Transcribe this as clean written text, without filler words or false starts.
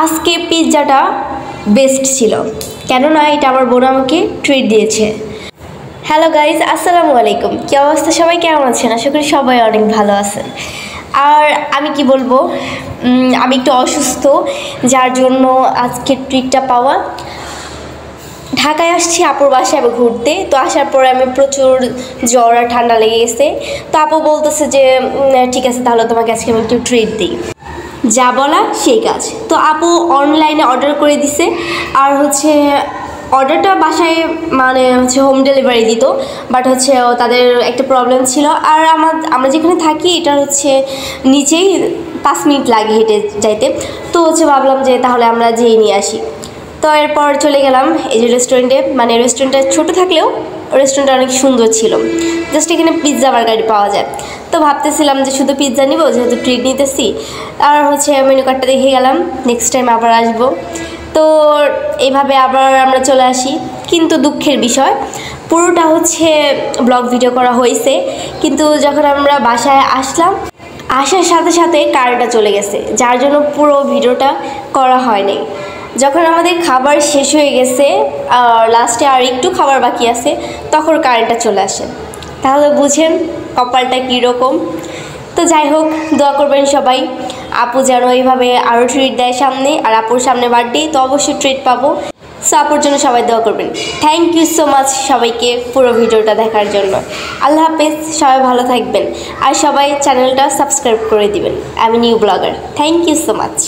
আজকে পিৎজাটা বেস্ট ছিল, কেননা এটা আমার বোন আমাকে ট্রিট দিয়েছে। হ্যালো গাইজ, আসসালামু আলাইকুম। কী অবস্থা, সবাই কেমন আছেন? আশা করি সবাই অনেক ভালো আছেন। আর আমি কি বলবো, আমি একটু অসুস্থ, যার জন্য আজকে ট্রিটটা পাওয়া। ঢাকায় আসছি আপুর বাসায় ঘুরতে, তো আসার পরে আমি প্রচুর জ্বর আর ঠান্ডা লেগে গেছে। তো আপু বলতেছে যে ঠিক আছে, তাহলে তোমাকে আজকে আমি একটু ট্রিট দিই। যা বলা সেই কাজ। তো আপু অনলাইনে অর্ডার করে দিছে, আর অর্ডারটা বাসায় হোম ডেলিভারি দিত, বাট তাদের একটা প্রবলেম ছিল। আর আমরা যেখানে থাকি এটা নিচেই 5 মিনিট লাগে হেঁটে যাইতে। তো ভাবলাম যে তাহলে আমরা যেয়ে নিয়ে আসি। তো এরপর চলে গেলাম এই যে রেস্টুরেন্টে। রেস্টুরেন্টটা ছোটো থাকলেও রেস্টুরেন্টটা অনেক সুন্দর ছিল। জাস্ট এখানে পিৎজা বার্গারই পাওয়া যায়। তো ভাবতেছিলাম যে শুধু পিৎজা নিব, যেহেতু ট্রিট নিতেছি। আর মেনু কার্ডটা দেখে গেলাম, নেক্সট টাইম আবার আসবো। তো এইভাবে আবার আমরা চলে আসি। কিন্তু দুঃখের বিষয়, পুরোটা ব্লগ ভিডিও করা হয়েছে, কিন্তু যখন আমরা বাসায় আসলাম, আসার সাথে সাথে কারেন্টটা চলে গেছে, যার জন্য পুরো ভিডিওটা করা হয়নি। যখন আমাদের খাবার শেষ হয়ে গেছে আর লাস্টে আর একটু খাবার বাকি আছে, তখন কারেন্টটা চলে আসে। তাহলে বুঝেন কপালটা কীরকম। তো যাই হোক, দোয়া করবেন সবাই, আপু যেন এইভাবে আরও ট্রিট দেয় সামনে। আর আপুর সামনে বার্থডে, তো অবশ্যই ট্রিট পাবো। সো আপুর জন্য সবাই দোয়া করবেন। থ্যাংক ইউ সো মাচ সবাইকে পুরো ভিডিওটা দেখার জন্য। আল্লাহ হাফেজ, সবাই ভালো থাকবেন। আর সবাই চ্যানেলটা সাবস্ক্রাইব করে দিবেন। আমি new blogger. Thank you so much.